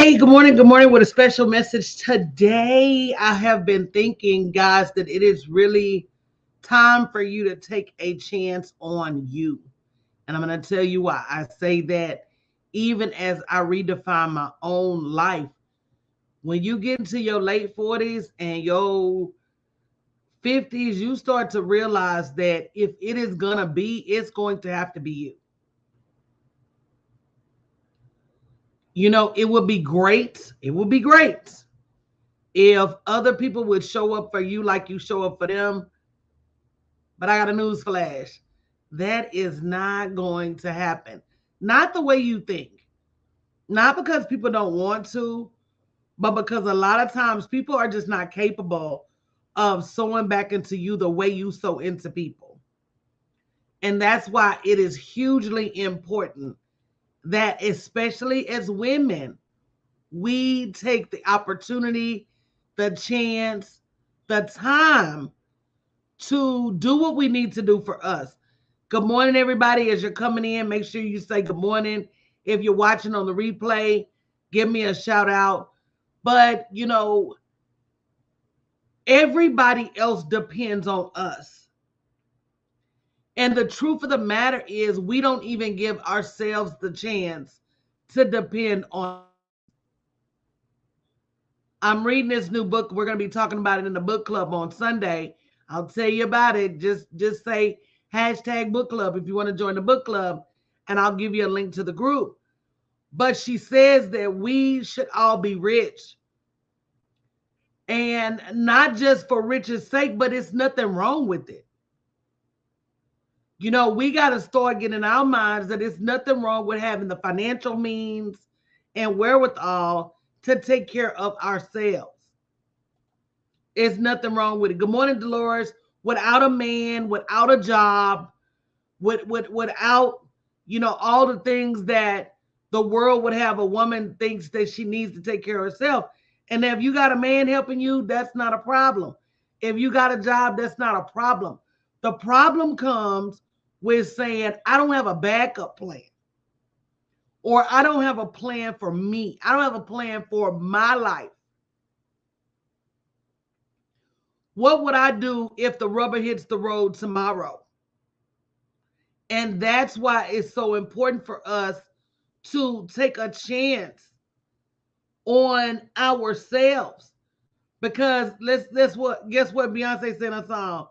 Hey, good morning. Good morning. With a special message today. I have been thinking, guys, that it is really time for you to take a chance on you. And I'm going to tell you why. I say that even as I redefine my own life. When you get into your late 40s and your 50s, you start to realize that if it is going to be, it's going to have to be you. You know, it would be great. It would be great if other people would show up for you like you show up for them. But I got a news flash. That is not going to happen. Not the way you think. Not because people don't want to, but because a lot of times people are just not capable of sewing back into you the way you sew into people. And that's why it is hugely important that, especially as women, we take the opportunity, the chance, the time to do what we need to do for us. Good morning, everybody. As you're coming in, make sure you say good morning. If you're watching on the replay, give me a shout out. But, you know, everybody else depends on us. And the truth of the matter is, we don't even give ourselves the chance to depend on. I'm reading this new book. We're going to be talking about it in the book club on Sunday. I'll tell you about it. Just say hashtag book club if you want to join the book club, and I'll give you a link to the group. But she says that we should all be rich. And not just for riches sake, but it's nothing wrong with it. You know, we got to start getting in our minds that it's nothing wrong with having the financial means and wherewithal to take care of ourselves. There's nothing wrong with it. Good morning, Dolores. Without a man, without a job, without, you know, all the things that the world would have a woman thinks that she needs to take care of herself. And if you got a man helping you, that's not a problem. If you got a job, that's not a problem. The problem comes with saying, I don't have a backup plan, or I don't have a plan for me. I don't have a plan for my life. What would I do if the rubber hits the road tomorrow? And that's why it's so important for us to take a chance on ourselves. Because let's what guess what Beyonce said in a song?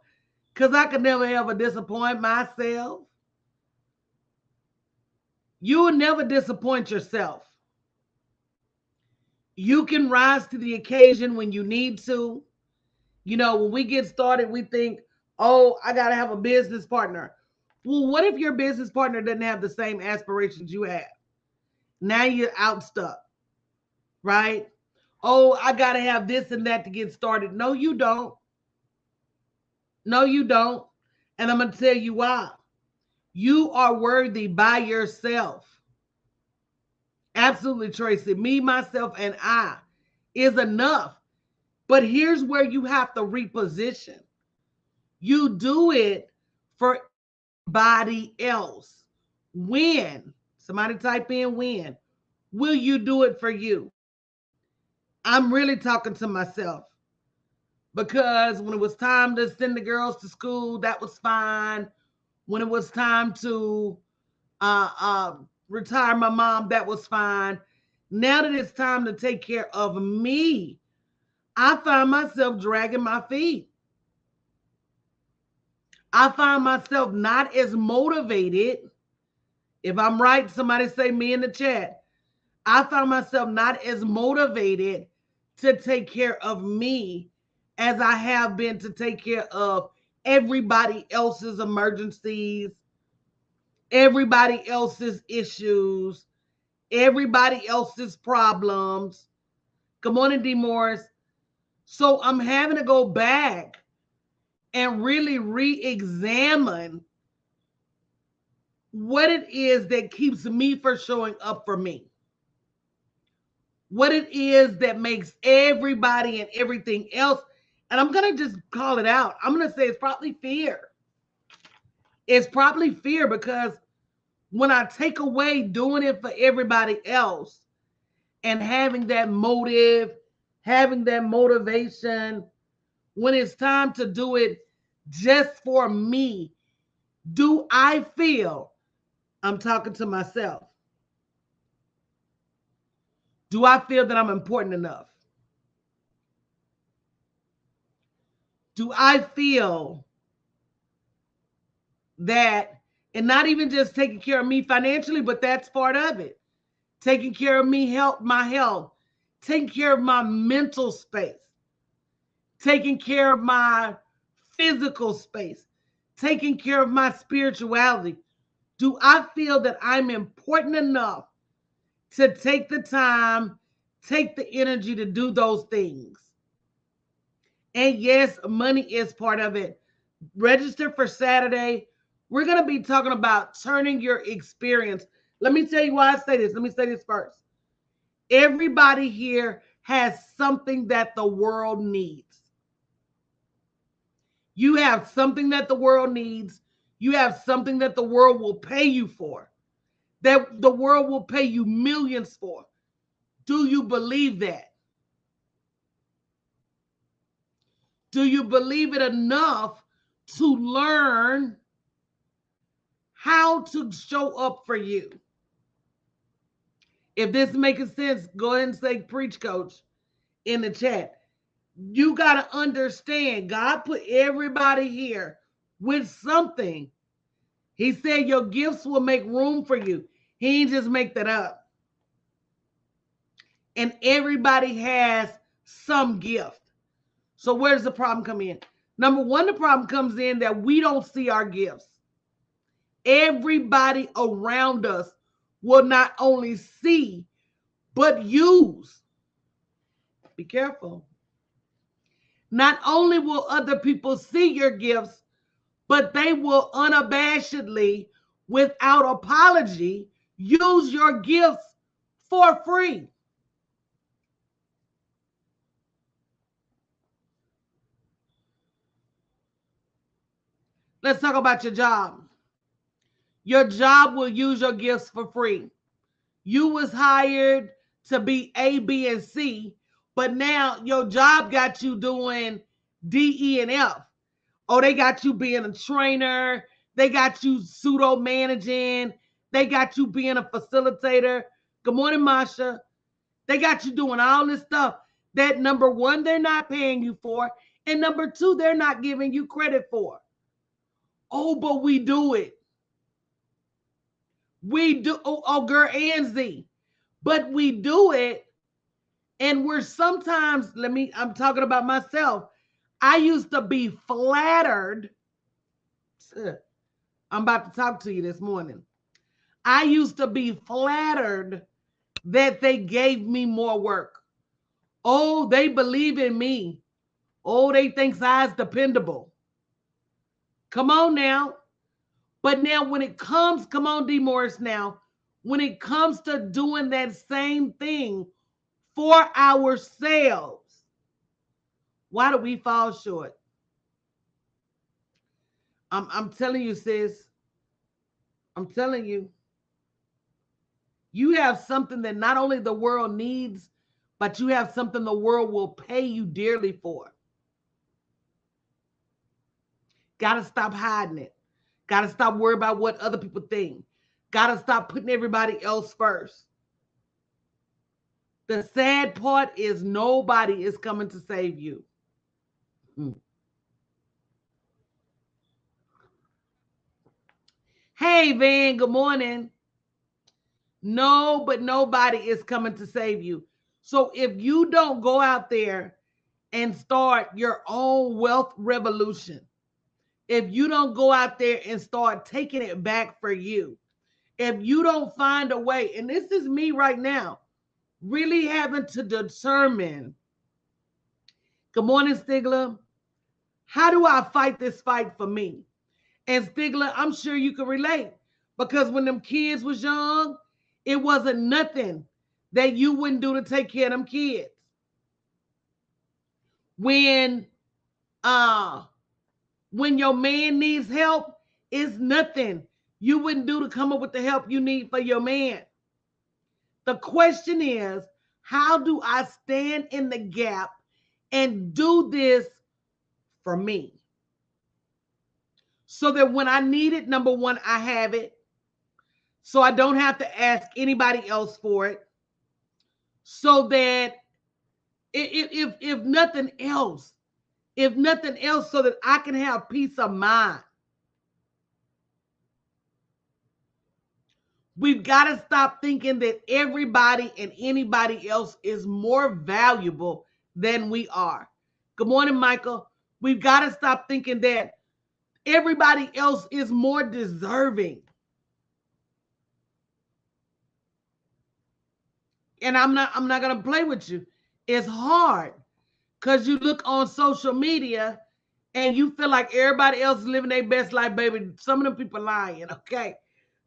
Because I could never ever disappoint myself. You will never disappoint yourself. You can rise to the occasion when you need to. You know, when we get started, we think, oh, I got to have a business partner. Well, what if your business partner doesn't have the same aspirations you have? Now you're out stuck, right? Oh, I got to have this and that to get started. No, you don't. No, you don't. And I'm going to tell you why. You are worthy by yourself. Absolutely, Tracy. Me, myself, and I is enough. But here's where you have to reposition. You do it for everybody else. When? Somebody type in when. Will you do it for you? I'm really talking to myself, because when it was time to send the girls to school, that was fine. When it was time to retire my mom, that was fine. Now that it's time to take care of me, I find myself dragging my feet. I find myself not as motivated. If I'm right, somebody say me in the chat. I found myself not as motivated to take care of me as I have been to take care of everybody else's emergencies, everybody else's issues, everybody else's problems. Good morning, D. Morris. So I'm having to go back and really re-examine what it is that keeps me from showing up for me. What it is that makes everybody and everything else. And I'm going to just call it out. I'm going to say it's probably fear. It's probably fear, because when I take away doing it for everybody else and having that motive, having that motivation. When it's time to do it just for me, do I feel, I'm talking to myself, do I feel that I'm important enough? Do I feel that, and not even just taking care of me financially, but that's part of it. Taking care of me, my health, taking care of my mental space, taking care of my physical space, taking care of my spirituality. Do I feel that I'm important enough to take the time, take the energy to do those things? And yes, money is part of it. Register for Saturday. We're going to be talking about turning your experience. Let me tell you why I say this. Let me say this first. Everybody here has something that the world needs. You have something that the world needs. You have something that the world will pay you for, that the world will pay you millions for. Do you believe that? Do you believe it enough to learn how to show up for you? If this is making sense, go ahead and say preach, coach, in the chat. You got to understand, God put everybody here with something. He said your gifts will make room for you. He didn't just make that up. And everybody has some gift. So where does the problem come in? Number one, the problem comes in that we don't see our gifts. Everybody around us will not only see, but use. Be careful. Not only will other people see your gifts, but they will unabashedly, without apology, use your gifts for free. Let's talk about your job. Your job will use your gifts for free. You was hired to be A, B, and C, but now your job got you doing D, E, and F. Oh, they got you being a trainer. They got you pseudo managing. They got you being a facilitator. Good morning, Masha. They got you doing all this stuff that, number one, they're not paying you for, and number two, they're not giving you credit for. Oh, but we do it. We do. Oh, girl, and Z. But we do it, and we're sometimes, I'm talking about myself. I used to be flattered. I'm about to talk to you this morning. I used to be flattered that they gave me more work. Oh, they believe in me. Oh, they think I's dependable. Come on now. But now when it comes, come on, D. Morris now, when it comes to doing that same thing for ourselves, why do we fall short? I'm telling you, sis. I'm telling you. You have something that not only the world needs, but you have something the world will pay you dearly for. Got to stop hiding it. Got to stop worrying about what other people think. Got to stop putting everybody else first. The sad part is nobody is coming to save you. Hey, Van, good morning. No, but nobody is coming to save you. So if you don't go out there and start your own wealth revolution, if you don't go out there and start taking it back for you, if you don't find a way, and this is me right now, really having to determine, good morning, Stigler, how do I fight this fight for me? And Stigler, I'm sure you can relate, because when them kids was young, it wasn't nothing that you wouldn't do to take care of them kids. When your man needs help, it's nothing you wouldn't do to come up with the help you need for your man. The question is, How do I stand in the gap and do this for me? So that when I need it, number one, I have it. So I don't have to ask anybody else for it. So that if nothing else, so that I can have peace of mind. We've got to stop thinking that everybody and anybody else is more valuable than we are. Good morning, Michael. We've got to stop thinking that everybody else is more deserving. And I'm not going to play with you. It's hard because you look on social media and you feel like everybody else is living their best life, baby. Some of them people lying, okay?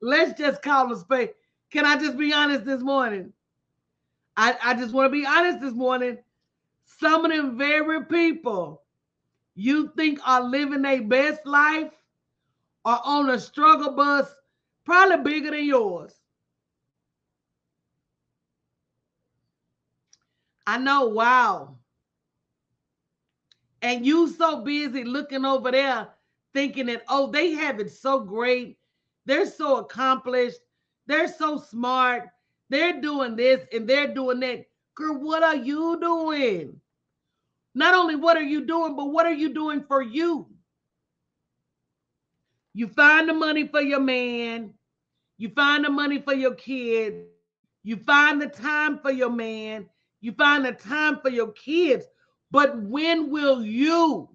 Let's just call a spade. Can I just be honest this morning? I just want to be honest this morning. Some of them very people you think are living their best life are on a struggle bus, probably bigger than yours. I know, wow. And you so busy looking over there thinking that, oh, they have it so great. They're so accomplished. They're so smart. They're doing this and they're doing that. Girl, what are you doing? Not only what are you doing, but what are you doing for you? You find the money for your man. You find the money for your kids. You find the time for your man. You find the time for your kids. But when will you?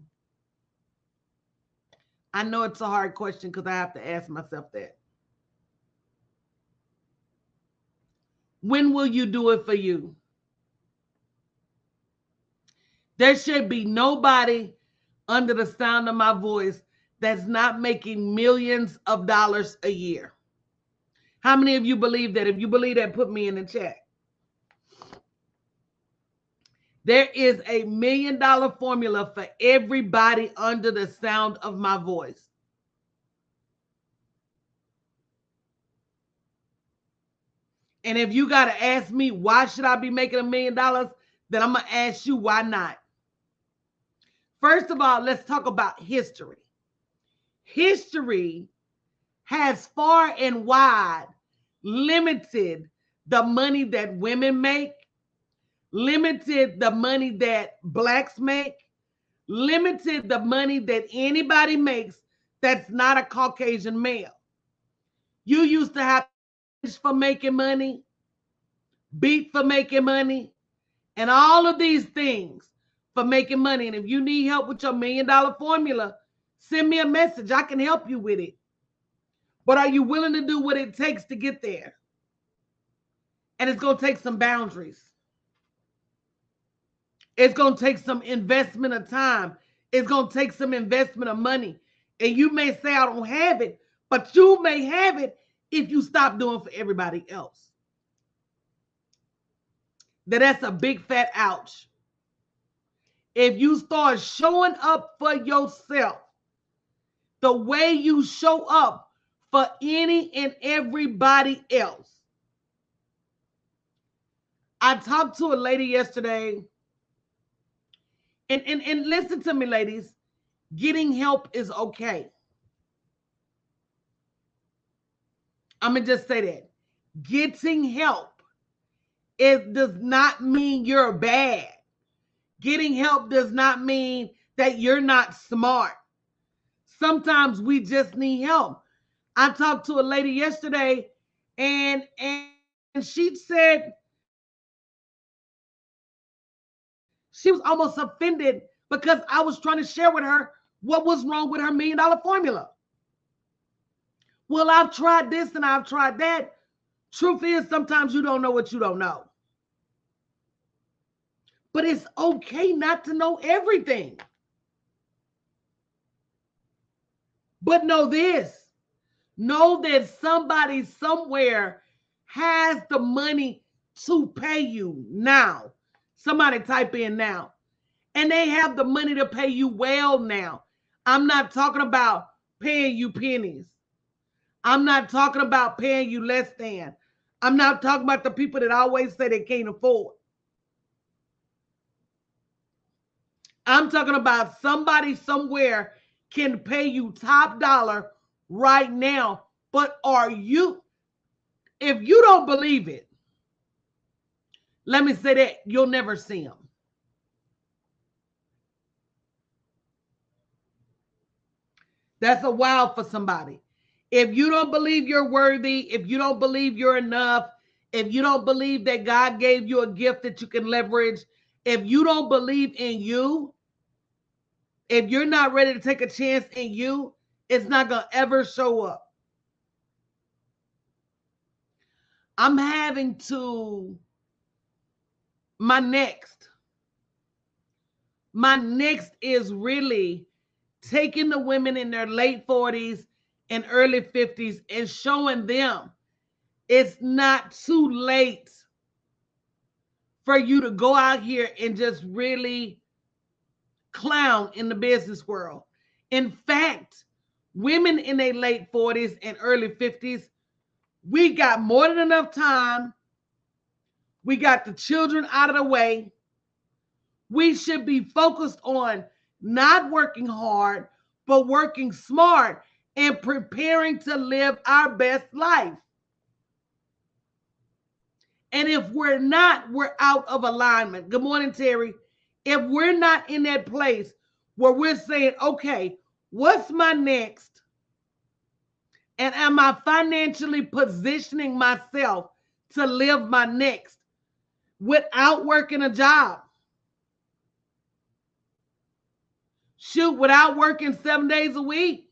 I know it's a hard question because I have to ask myself that. When will you do it for you? There should be nobody under the sound of my voice that's not making millions of dollars a year. How many of you believe that? If you believe that, put me in the chat. There is a $1 million formula for everybody under the sound of my voice. And if you got to ask me, why should I be making $1 million? Then I'm going to ask you, why not? First of all, let's talk about history. History has far and wide limited the money that women make, limited the money that blacks make, limited the money that anybody makes that's not a Caucasian male. You used to have for making money, beat for making money, and all of these things for making money. And if you need help with your $1 million formula, send me a message. I can help you with it. But are you willing to do what it takes to get there? And it's going to take some boundaries. It's going to take some investment of time. It's going to take some investment of money. And you may say, I don't have it, but you may have it if you stop doing for everybody else. That's a big fat ouch. If you start showing up for yourself the way you show up for any and everybody else. I talked to a lady yesterday, and listen to me, ladies, getting help is okay. I'm going to just say that. Getting help, it does not mean you're bad. Getting help does not mean that you're not smart. Sometimes we just need help. I talked to a lady yesterday, and she said she was almost offended because I was trying to share with her what was wrong with her $1 million formula. Well, I've tried this and I've tried that. Truth is, sometimes you don't know what you don't know. But it's okay not to know everything. But know this. Know that somebody somewhere has the money to pay you now. Somebody type in now. And they have the money to pay you well now. I'm not talking about paying you pennies. I'm not talking about paying you less than. I'm not talking about the people that always say they can't afford. I'm talking about somebody somewhere can pay you top dollar right now. But if you don't believe it, let me say that you'll never see them. That's a wow for somebody. If you don't believe you're worthy, if you don't believe you're enough, if you don't believe that God gave you a gift that you can leverage, if you don't believe in you, if you're not ready to take a chance in you, it's not going to ever show up. I'm having to, my next is really taking the women in their late 40s and early 50s and showing them it's not too late for you to go out here and just really clown in the business world. In fact, women in their late 40s and early 50s, we got more than enough time. We got the children out of the way. We should be focused on not working hard, but working smart and preparing to live our best life. And if we're not, we're out of alignment. Good morning, Terry. If we're not in that place where we're saying, okay, what's my next? And am I financially positioning myself to live my next without working a job? Shoot, without working 7 days a week?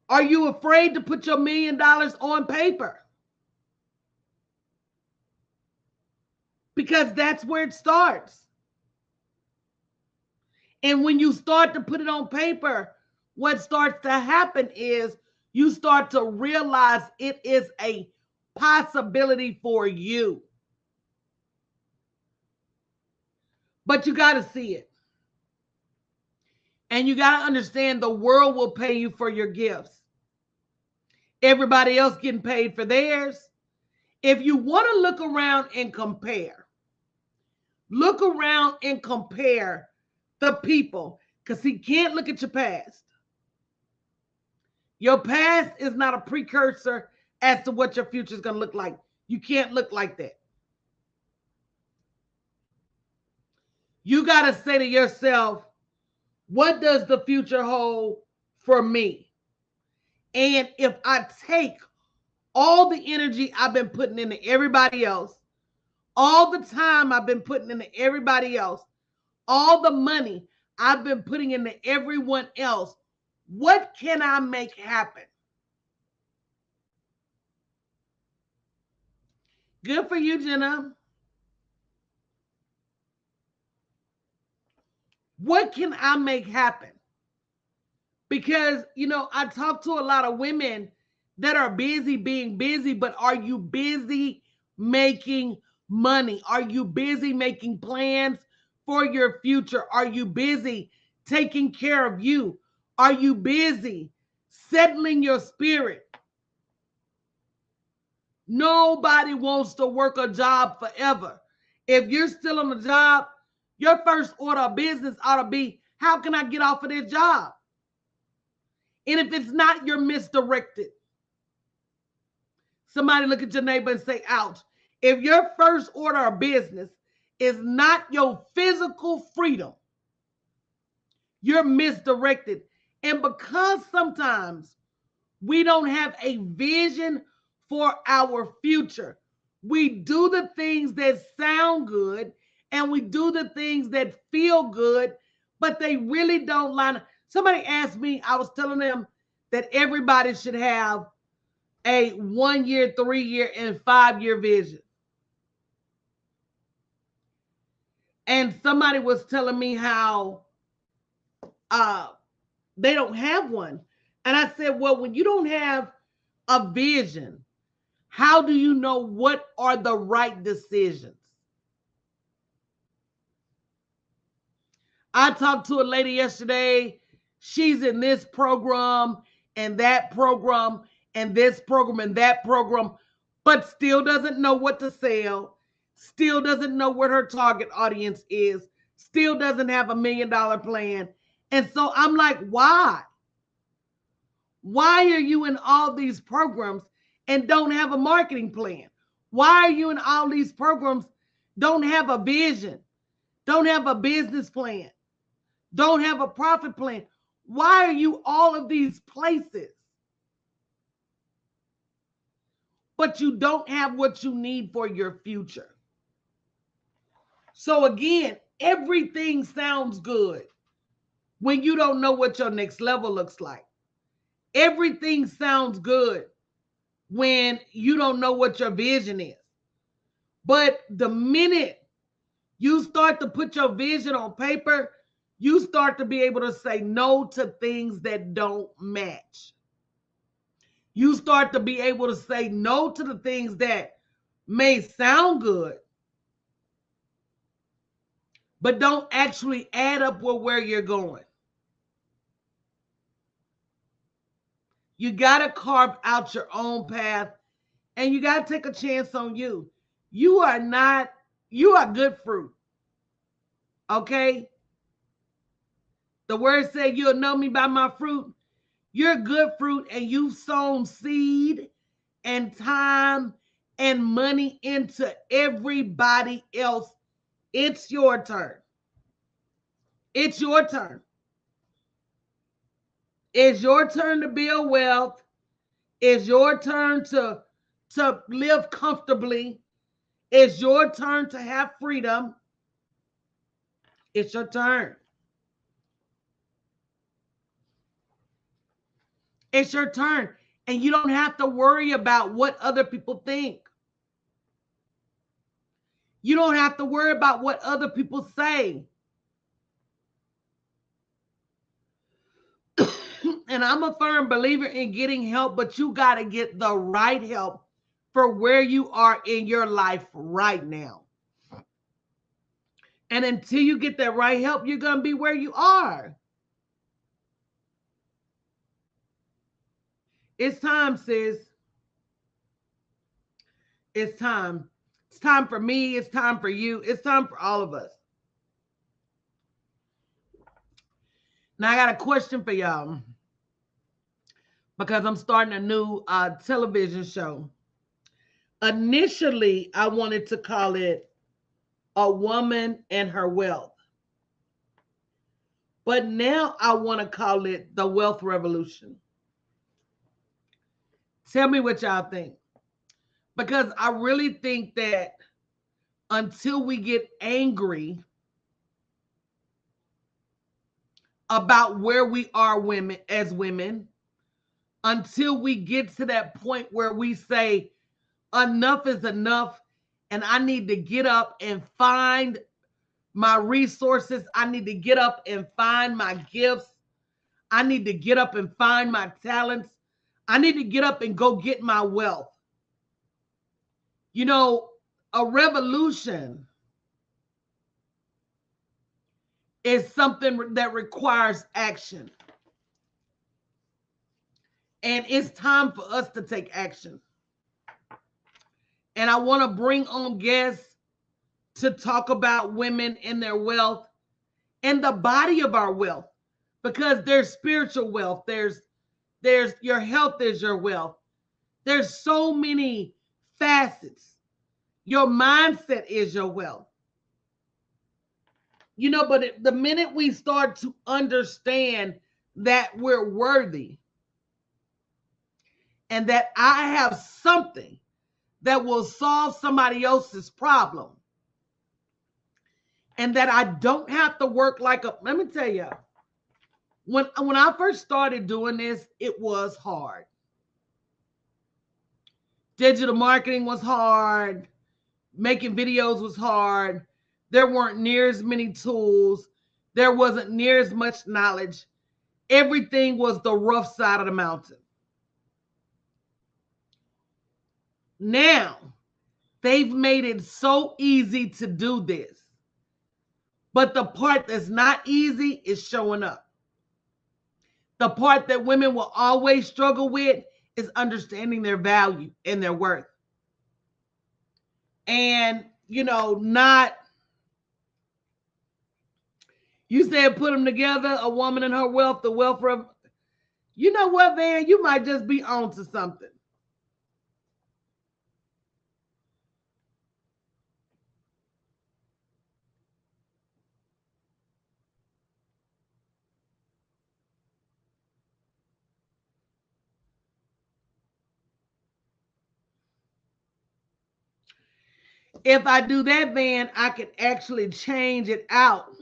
Are you afraid to put your $1 million on paper? Because that's where it starts. And when you start to put it on paper, what starts to happen is you start to realize it is a possibility for you. But you got to see it. And you got to understand the world will pay you for your gifts. Everybody else getting paid for theirs. If you want to look around and compare the people, because he can't look at your past. Your past is not a precursor as to what your future is going to look like. You can't look like that. You got to say to yourself, what does the future hold for me? And if I take all the energy I've been putting into everybody else, all the time I've been putting into everybody else, all the money I've been putting into everyone else, what can I make happen? Good for you, Jenna. What can I make happen? Because, I talk to a lot of women that are busy being busy, but are you busy making money? Are you busy making plans for your future? Are you busy taking care of you? Are you busy settling your spirit? Nobody wants to work a job forever. If you're still on the job, your first order of business ought to be, how can I get off of this job? And if it's not, you're misdirected. Somebody look at your neighbor and say, ouch. If your first order of business is not your physical freedom, you're misdirected. And because sometimes we don't have a vision for our future, we do the things that sound good and we do the things that feel good, but they really don't line up. Somebody asked me, I was telling them that everybody should have a 1 year, 3 year, and 5 year vision. And somebody was telling me how they don't have one. And I said, well, when you don't have a vision, how do you know what are the right decisions? I talked to a lady yesterday. She's in this program and that program and this program and that program, but still doesn't know what to sell, still doesn't know what her target audience is, still doesn't have $1 million plan. And so I'm like, why? Why are you in all these programs and don't have a marketing plan? Why are you in all these programs, don't have a vision, don't have a business plan, don't have a profit plan? Why are you all of these places, but you don't have what you need for your future? So again, everything sounds good when you don't know what your next level looks like. Everything sounds good when you don't know what your vision is. But the minute you start to put your vision on paper, you start to be able to say no to things that don't match. You start to be able to say no to the things that may sound good, but don't actually add up with where you're going. You got to carve out your own path, and you got to take a chance on you. You are good fruit. Okay? The word said, you'll know me by my fruit. You're good fruit, and you've sown seed and time and money into everybody else. It's your turn. It's your turn. It's your turn to build wealth. It's your turn to live comfortably. It's your turn to have freedom. It's your turn. It's your turn. And you don't have to worry about what other people think. You don't have to worry about what other people say. And I'm a firm believer in getting help, but you got to get the right help for where you are in your life right now. And until you get that right help, you're going to be where you are. It's time, sis. It's time. It's time for me. It's time for you. It's time for all of us. Now, I got a question for y'all, because I'm starting a new television show. Initially, I wanted to call it A Woman and Her Wealth. But now I want to call it The Wealth Revolution. Tell me what y'all think. Because I really think that until we get angry about where we are as women, until we get to that point where we say enough is enough, and I need to get up and find my resources. I need to get up and find my gifts. I need to get up and find my talents. I need to get up and go get my wealth. You know, a revolution is something that requires action. And it's time for us to take action. And I want to bring on guests to talk about women and their wealth and the body of our wealth, because there's spiritual wealth. There's your health is your wealth. There's so many facets. Your mindset is your wealth. You know, but the minute we start to understand that we're worthy and that I have something that will solve somebody else's problem, and that I don't have to work like a, let me tell you, when I first started doing this, it was hard. Digital marketing was hard. Making videos was hard. There weren't near as many tools. There wasn't near as much knowledge. Everything was the rough side of the mountain. Now, they've made it so easy to do this. But the part that's not easy is showing up. The part that women will always struggle with is understanding their value and their worth. And not, you said put them together, a woman and her wealth, the wealth of, you know what, Van, you might just be on to something. If I do that, Van, I can actually change it out.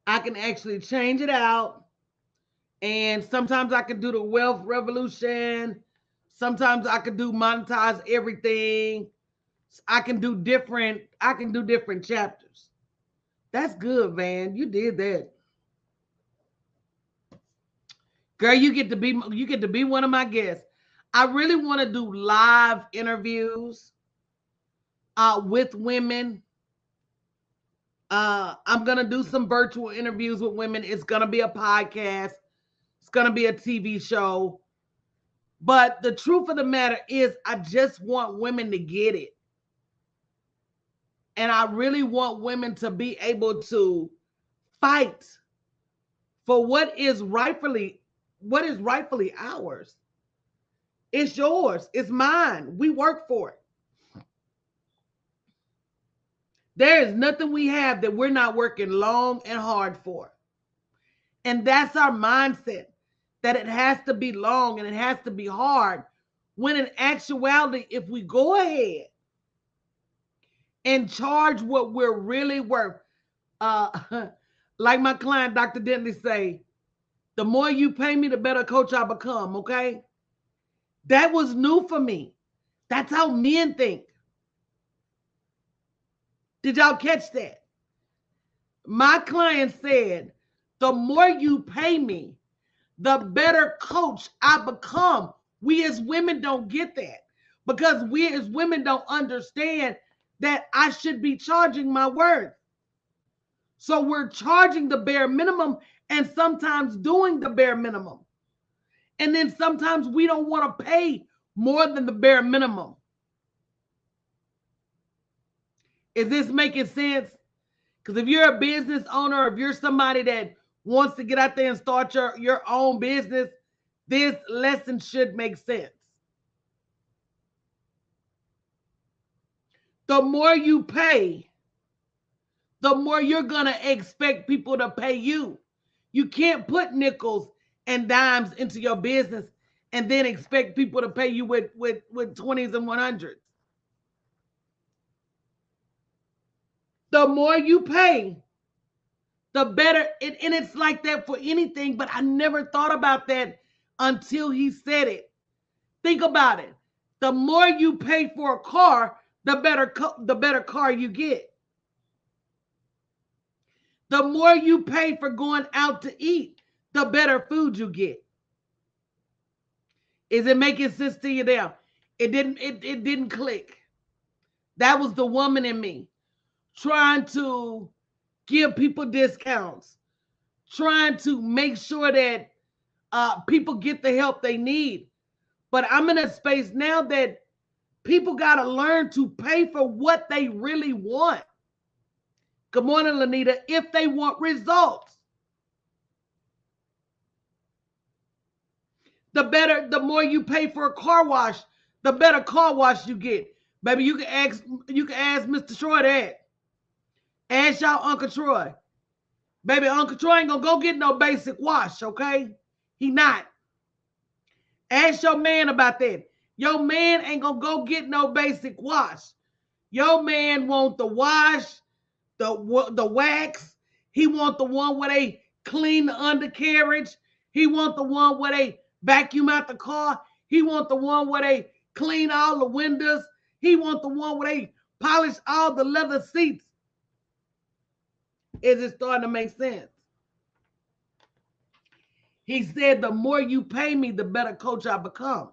I can actually change it out. And sometimes I can do the wealth revolution. Sometimes I can do monetize everything. I can do different chapters. That's good, Van. You did that. Girl, you get to be one of my guests. I really want to do live interviews with women. I'm gonna do some virtual interviews with women. It's gonna be a podcast. It's gonna be a TV show. But the truth of the matter is, I just want women to get it. And I really want women to be able to fight for what is rightfully ours. It's yours. It's mine. We work for it. There is nothing we have that we're not working long and hard for. And that's our mindset, that it has to be long and it has to be hard. When in actuality, if we go ahead and charge what we're really worth, like my client, Dr. Dentley, say, the more you pay me, the better coach I become, okay? That was new for me. That's how men think. Did y'all catch that? My client said, the more you pay me, the better coach I become. We as women don't get that because we as women don't understand that I should be charging my worth. So we're charging the bare minimum and sometimes doing the bare minimum. And then sometimes we don't want to pay more than the bare minimum. Is this making sense? Because if you're a business owner, if you're somebody that wants to get out there and start your own business, this lesson should make sense. The more you pay, the more you're going to expect people to pay you. You can't put nickels and dimes into your business and then expect people to pay you with 20s and 100s. The more you pay, the better. And it's like that for anything, but I never thought about that until he said it. Think about it. The more you pay for a car, the better car you get. The more you pay for going out to eat, the better food you get. Is it making sense to you now? It didn't click. That was the woman in me trying to give people discounts, trying to make sure that people get the help they need. But I'm in a space now that people got to learn to pay for what they really want. Good morning, Lanita. If they want results, the more you pay for a car wash, the better car wash you get. Baby, you can ask Mr. Troy that. Ask y'all Uncle Troy. Baby, Uncle Troy ain't gonna go get no basic wash, okay? He not. Ask your man about that. Your man ain't gonna go get no basic wash. Your man want the wash, the wax. He want the one where they clean the undercarriage. He want the one where they vacuum out the car. He want the one where they clean all the windows. He want the one where they polish all the leather seats. Is it starting to make sense? He said, the more you pay me, the better coach I become.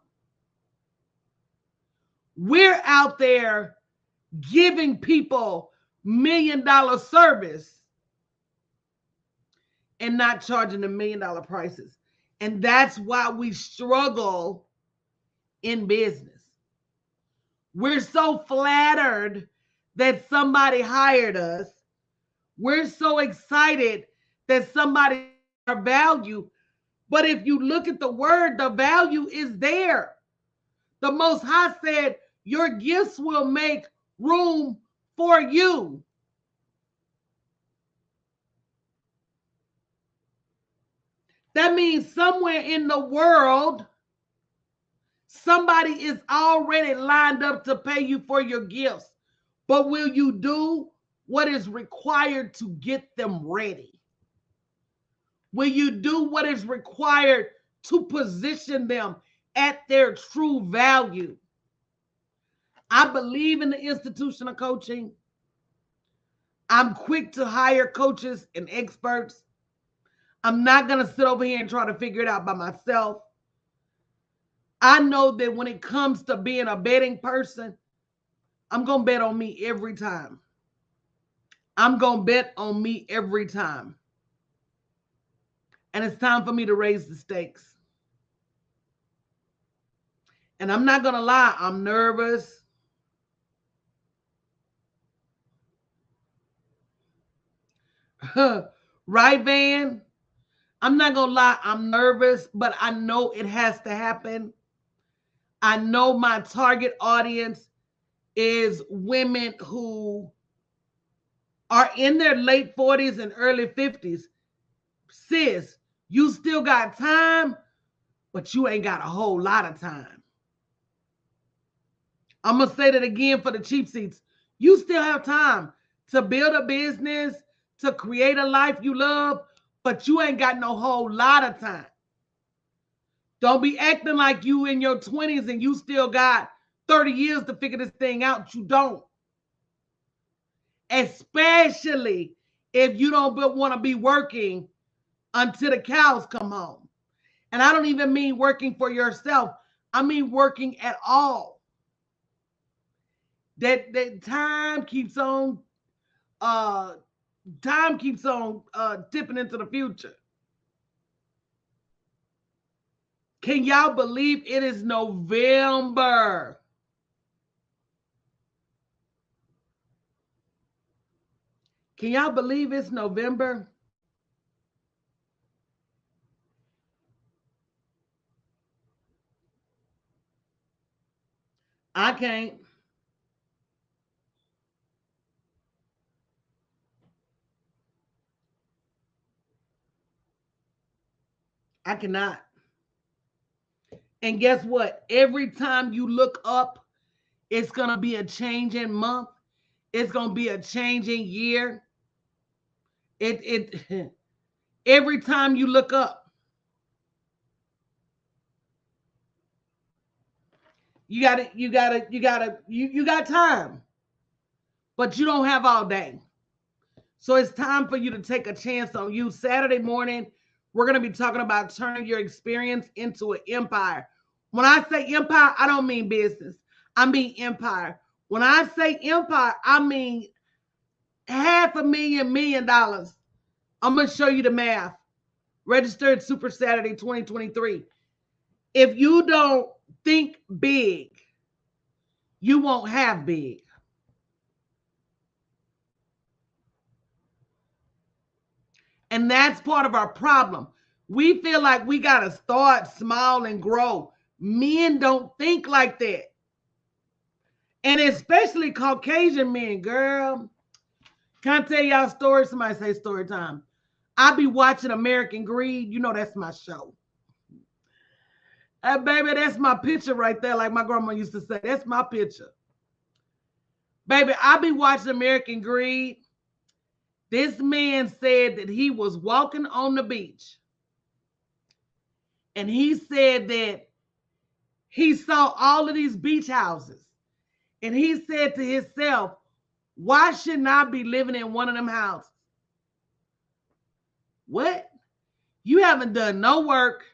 We're out there giving people $1 million service and not charging them $1 million prices. And that's why we struggle in business. We're so flattered that somebody hired us. We're so excited that somebody our value. But if you look at the word, the value is there. The Most High said, your gifts will make room for you. That means somewhere in the world, somebody is already lined up to pay you for your gifts. But will you do what is required to get them ready? Will you do what is required to position them at their true value? I believe in the institution of coaching. I'm quick to hire coaches and experts. I'm not going to sit over here and try to figure it out by myself. I know that when it comes to being a betting person, I'm going to bet on me every time. I'm going to bet on me every time. And it's time for me to raise the stakes. And I'm not going to lie, I'm nervous. Right, Van? I'm not going to lie, I'm nervous, but I know it has to happen. I know my target audience is women who are in their late 40s and early 50s. Sis, you still got time, but you ain't got a whole lot of time. I'm going to say that again for the cheap seats. You still have time to build a business, to create a life you love, but you ain't got no whole lot of time. Don't be acting like you in your 20s and you still got 30 years to figure this thing out. You don't. Especially if you don't want to be working until the cows come home. And I don't even mean working for yourself. I mean working at all. That time keeps on tipping into the future. Can y'all believe it is November? Can y'all believe it's November? I can't. I cannot. And guess what? Every time you look up, it's going to be a changing month. It's going to be a changing year. It every time you look up, you got time, but you don't have all day. So it's time for you to take a chance on you. Saturday morning, we're going to be talking about turning your experience into an empire. When I say empire, I don't mean business. I mean empire. When I say empire, I mean $500,000, $1 million. I'm going to show you the math. Registered Super Saturday 2023. If you don't think big, you won't have big. And that's part of our problem. We feel like we got to start small and grow. Men don't think like that. And especially Caucasian men, girl. Can I tell y'all a story? Somebody say story time. I be watching American Greed. You know that's my show. Baby, that's my picture right there. Like my grandma used to say, that's my picture. Baby, I be watching American Greed. This man said that he was walking on the beach. And he said that he saw all of these beach houses. And he said to himself, why shouldn't I be living in one of them houses? What? You haven't done no work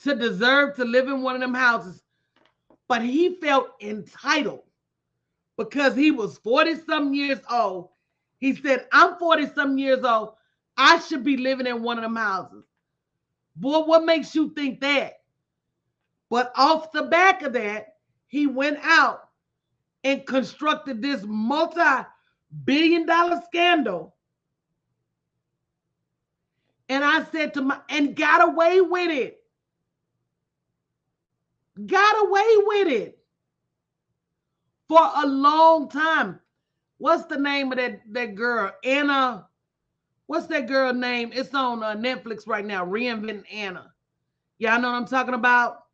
to deserve to live in one of them houses. But he felt entitled because he was 40-some years old. He said, I'm 40-some years old. I should be living in one of them houses. Boy, what makes you think that? But off the back of that, he went out and constructed this multi-billion-dollar scandal. And I said to and got away with it. Got away with it for a long time. What's the name of that girl? Anna. What's that girl name? It's on Netflix right now. Reinventing Anna. Y'all know what I'm talking about?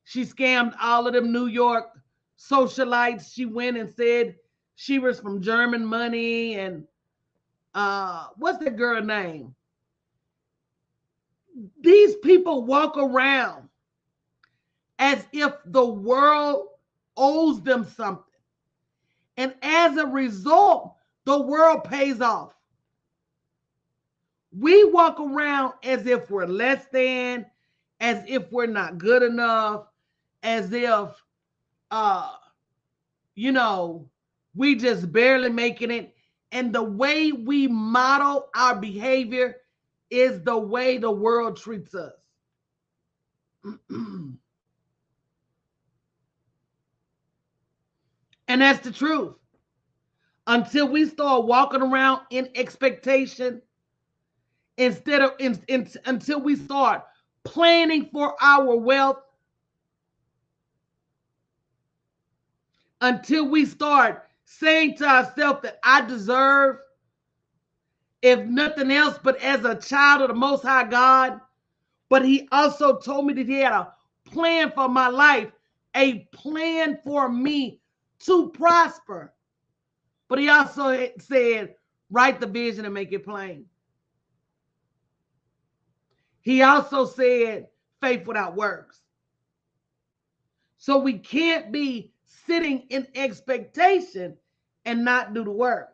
She scammed all of them New York socialites. She went and said she was from German money. And what's that girl name? These people walk around as if the world owes them something. And as a result, the world pays off. We walk around as if we're less than, as if we're not good enough, as if, we just barely making it. And the way we model our behavior is the way the world treats us. And that's the truth. Until we start walking around in expectation, until we start planning for our wealth, until we start saying to ourselves that I deserve, if nothing else, but as a child of the Most High God. But he also told me that he had a plan for my life, a plan for me to prosper. But he also said, write the vision and make it plain. He also said, faith without works. So we can't be sitting in expectation and not do the work.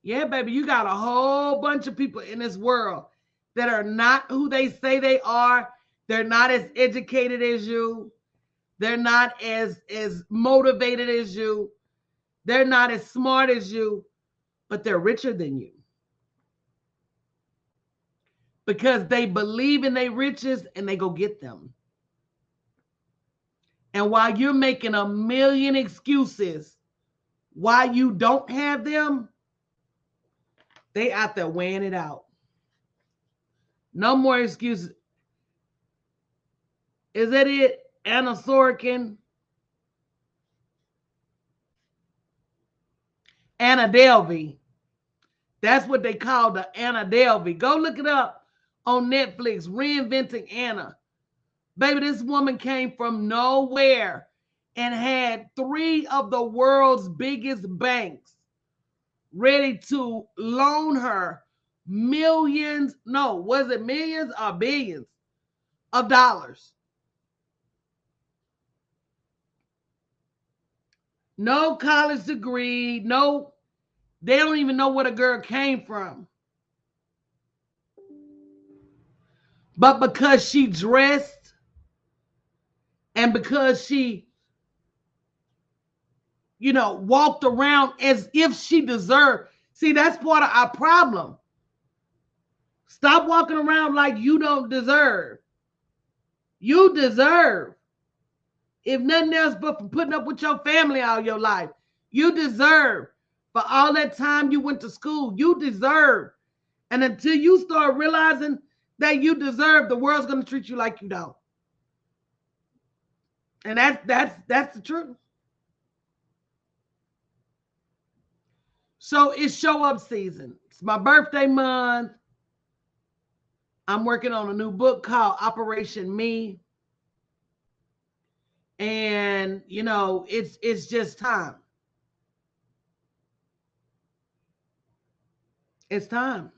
Yeah, baby, you got a whole bunch of people in this world that are not who they say they are. They're not as educated as you. They're not as motivated as you. They're not as smart as you, but they're richer than you. Because they believe in their riches and they go get them. And while you're making a million excuses why you don't have them, they out there weighing it out. No more excuses. Is that it? Anna Sorokin? Anna Delvey. That's what they call the Anna Delvey. Go look it up on Netflix. Reinventing Anna. Baby, this woman came from nowhere and had 3 of the world's biggest banks ready to loan her millions. No, was it millions or billions of dollars? No college degree. No, they don't even know where the girl came from. But because she dressed and because she, walked around as if she deserved. See, that's part of our problem. Stop walking around like you don't deserve. You deserve. If nothing else but for putting up with your family all your life. You deserve. For all that time you went to school, you deserve. And until you start realizing that you deserve, the world's going to treat you like you don't. And that's the truth. So it's show up season. It's my birthday month. I'm working on a new book called Operation Me. And, it's just time. It's time.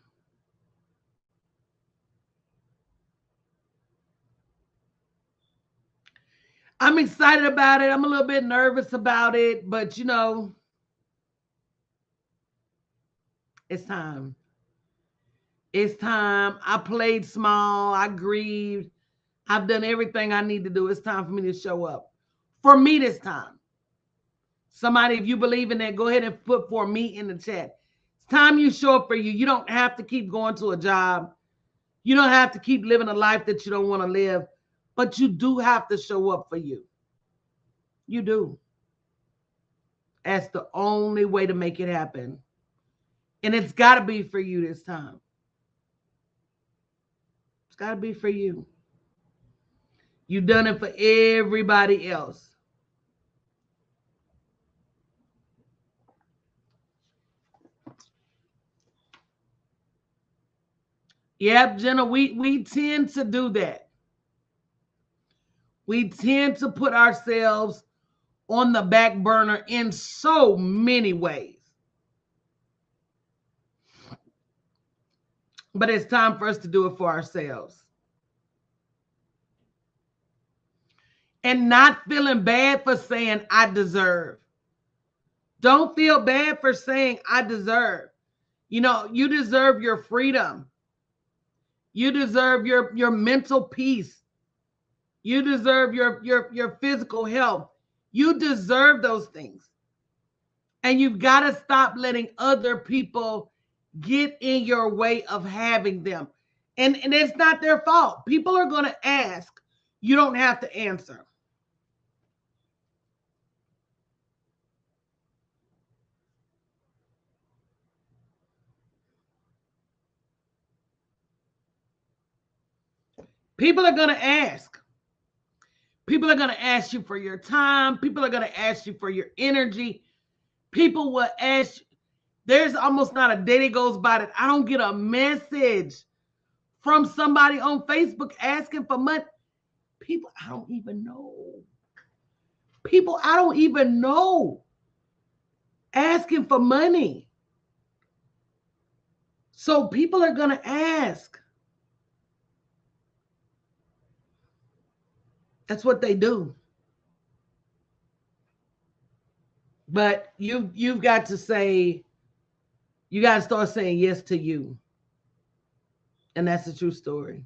I'm excited about it. I'm a little bit nervous about it, but it's time. It's time. I played small. I grieved. I've done everything I need to do. It's time for me to show up. For me this time. Somebody, if you believe in that, go ahead and put for me in the chat. It's time you show up for you. You don't have to keep going to a job. You don't have to keep living a life that you don't want to live. But you do have to show up for you. You do. That's the only way to make it happen. And it's got to be for you this time. It's got to be for you. You've done it for everybody else. Yep, Jenna, we tend to do that. We tend to put ourselves on the back burner in so many ways. But it's time for us to do it for ourselves. And not feeling bad for saying, I deserve. Don't feel bad for saying, I deserve. You know, you deserve your freedom. You deserve your mental peace. You deserve your physical health. You deserve those things. And you've got to stop letting other people get in your way of having them. And it's not their fault. People are going to ask. You don't have to answer. People are going to ask. People are going to ask you for your time. People are going to ask you for your energy. People will ask. There's almost not a day that goes by that I don't get a message from somebody on Facebook asking for money. People I don't even know. People I don't even know asking for money. So people are going to ask. That's what they do. But you've got to say, you got to start saying yes to you. And that's the true story.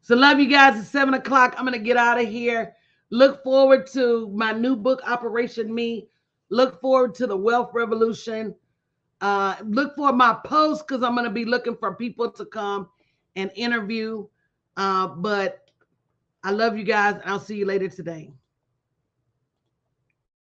So love you guys. It's 7 o'clock. I'm going to get out of here. Look forward to my new book, Operation Me. Look forward to the Wealth Revolution. Look for my posts because I'm going to be looking for people to come and interview. But I love you guys, and I'll see you later today.